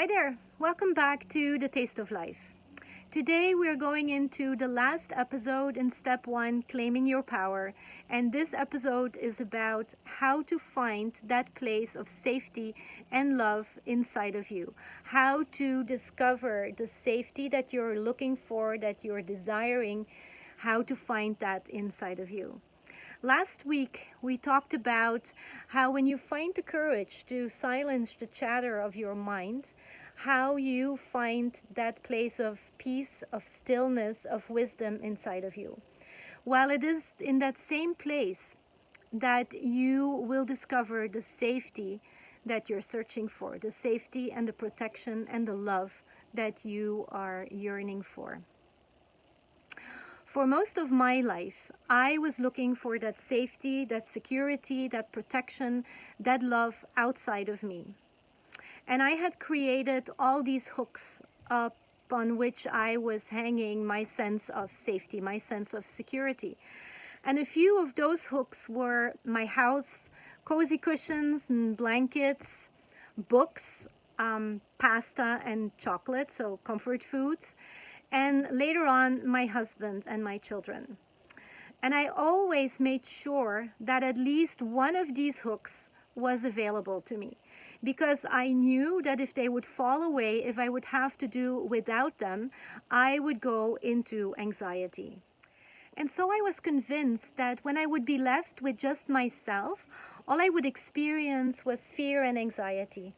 there, welcome back to The Taste of Life. Today we're going into the last episode in step 1, Claiming Your Power, and this episode is about how to find that place of safety and love inside of you. How to discover the safety that you're looking for, that you're desiring, how to find that inside of you. Last week, we talked about how when you find the courage to silence the chatter of your mind, how you find that place of peace, of stillness, of wisdom inside of you. While it is in that same place that you will discover the safety that you're searching for, the safety and the protection and the love that you are yearning for. For most of my life, I was looking for that safety, that security, that protection, that love outside of me. And I had created all these hooks upon which I was hanging my sense of safety, my sense of security. And a few of those hooks were my house, cozy cushions and blankets, books, pasta and chocolate, so comfort foods, and later on, my husband and my children. And I always made sure that at least one of these hooks was available to me, because I knew that if they would fall away, if I would have to do without them, I would go into anxiety. And so I was convinced that when I would be left with just myself, all I would experience was fear and anxiety.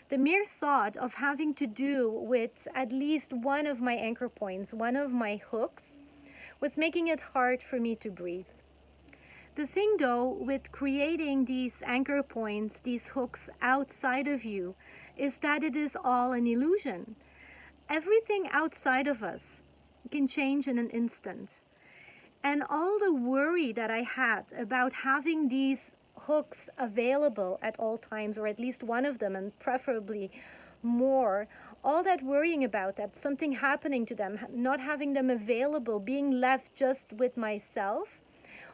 The mere thought of having to do with at least one of my anchor points, one of my hooks, was making it hard for me to breathe. The thing though, with creating these anchor points, these hooks outside of you, is that it is all an illusion. Everything outside of us can change in an instant. And all the worry that I had about having these hooks available at all times, or at least one of them, and preferably more, all that worrying about that, something happening to them, not having them available, being left just with myself,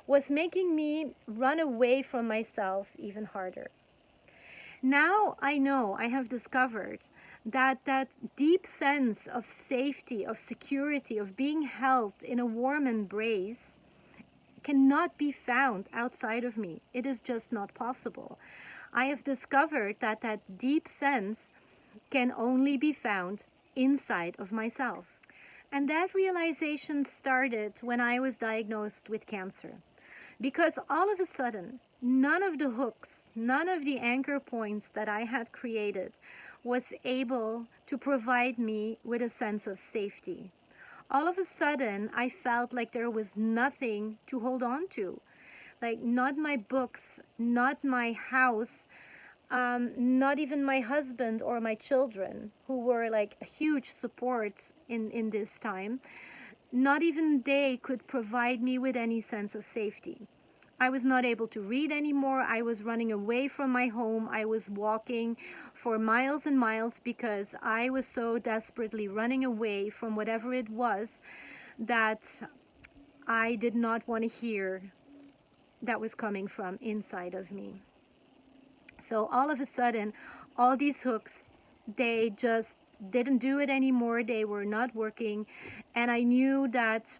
was making me run away from myself even harder. Now I know, I have discovered that deep sense of safety, of security, of being held in a warm embrace cannot be found outside of me. It is just not possible. I have discovered that deep sense can only be found inside of myself. And that realization started when I was diagnosed with cancer. Because all of a sudden, none of the hooks, none of the anchor points that I had created was able to provide me with a sense of safety. All of a sudden, I felt like there was nothing to hold on to. Like, not my books, not my house, not even my husband or my children, who were like a huge support in this time. Not even they could provide me with any sense of safety. I was not able to read anymore. I was running away from my home. I was walking for miles and miles because I was so desperately running away from whatever it was that I did not want to hear that was coming from inside of me. So all of a sudden, all these hooks, they just didn't do it anymore. They were not working. And I knew that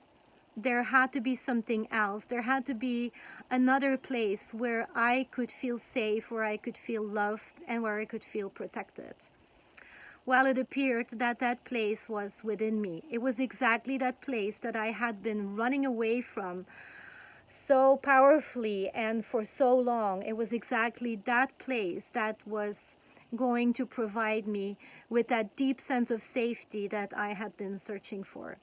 there had to be something else. There had to be another place where I could feel safe, where I could feel loved, and where I could feel protected. Well, it appeared that that place was within me. It was exactly that place that I had been running away from so powerfully and for so long. It was exactly that place that was going to provide me with that deep sense of safety that I had been searching for.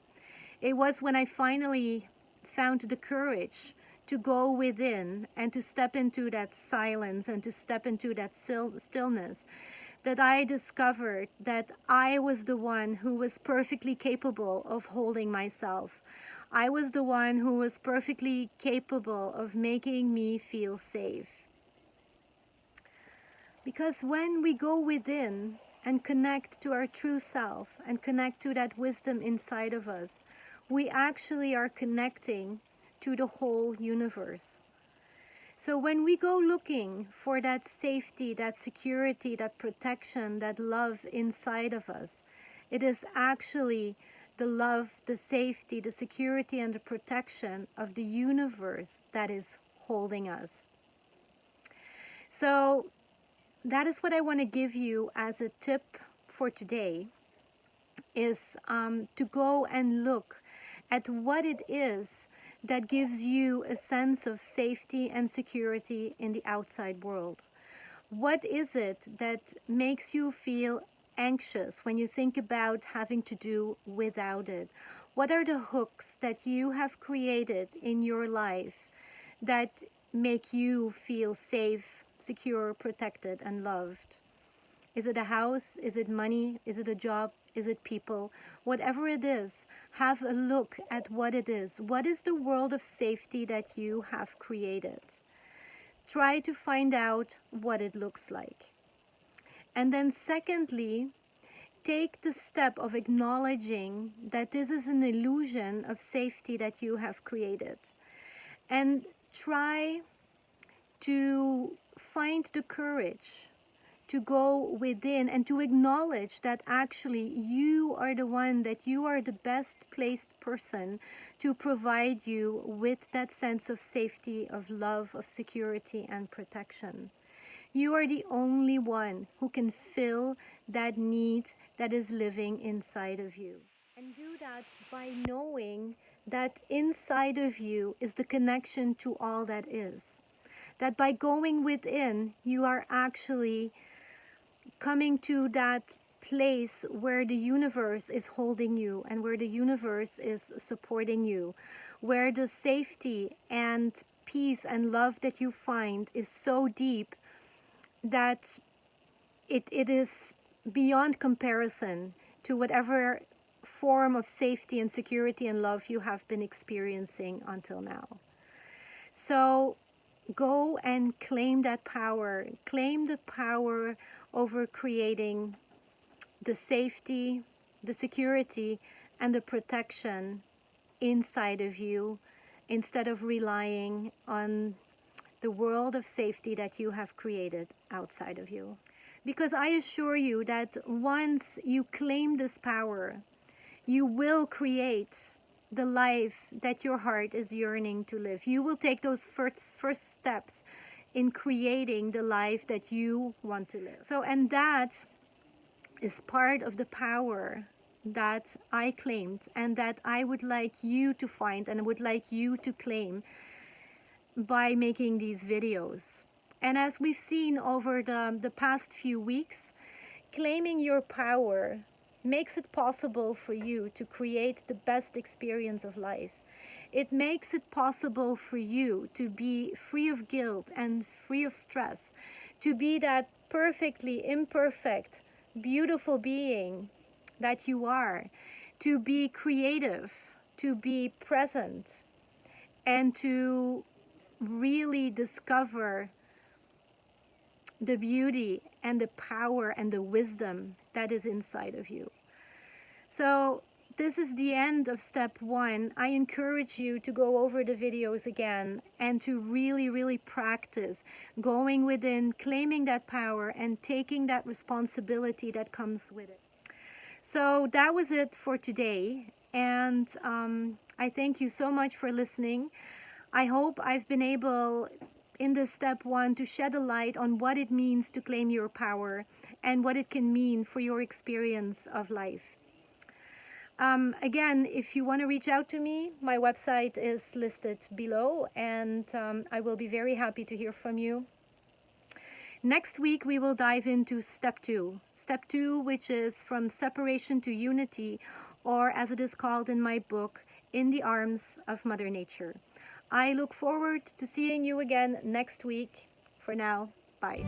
It was when I finally found the courage to go within and to step into that silence and to step into that stillness that I discovered that I was the one who was perfectly capable of holding myself. I was the one who was perfectly capable of making me feel safe. Because when we go within and connect to our true self and connect to that wisdom inside of us, we actually are connecting to the whole universe. So when we go looking for that safety, that security, that protection, that love inside of us, it is actually the love, the safety, the security, and the protection of the universe that is holding us. So that is what I want to give you as a tip for today, is to go and look at what it is that gives you a sense of safety and security in the outside world. What is it that makes you feel anxious when you think about having to do without it? What are the hooks that you have created in your life that make you feel safe, secure, protected, and loved? Is it a house? Is it money? Is it a job? Is it people? Whatever it is, have a look at what it is. What is the world of safety that you have created? Try to find out what it looks like. And then secondly, take the step of acknowledging that this is an illusion of safety that you have created. And try to find the courage to go within and to acknowledge that actually you are the one, that you are the best placed person to provide you with that sense of safety, of love, of security and protection. You are the only one who can fill that need that is living inside of you. And do that by knowing that inside of you is the connection to all that is. That by going within, you are actually coming to that place where the universe is holding you and where the universe is supporting you, where the safety and peace and love that you find is so deep that it is beyond comparison to whatever form of safety and security and love you have been experiencing until now. So go and claim that power. Claim the power over creating the safety, the security, and the protection inside of you, instead of relying on the world of safety that you have created outside of you. Because I assure you that once you claim this power, you will create the life that your heart is yearning to live. You will take those first steps in creating the life that you want to live. So, and that is part of the power that I claimed and that I would like you to find and would like you to claim by making these videos. And as we've seen over the past few weeks, claiming your power makes it possible for you to create the best experience of life. It makes it possible for you to be free of guilt and free of stress, to be that perfectly imperfect, beautiful being that you are, to be creative, to be present, and to really discover the beauty and the power and the wisdom that is inside of you. So this is the end of step 1. I encourage you to go over the videos again and to really practice going within, claiming that power and taking that responsibility that comes with it. So that was it for today, and I thank you so much for listening. I hope I've been able in this step 1 to shed a light on what it means to claim your power and what it can mean for your experience of life. Again, if you want to reach out to me, my website is listed below, and I will be very happy to hear from you. Next week, we will dive into step 2. Step 2, which is from separation to unity, or as it is called in my book, In the Arms of Mother Nature. I look forward to seeing you again next week. For now, bye.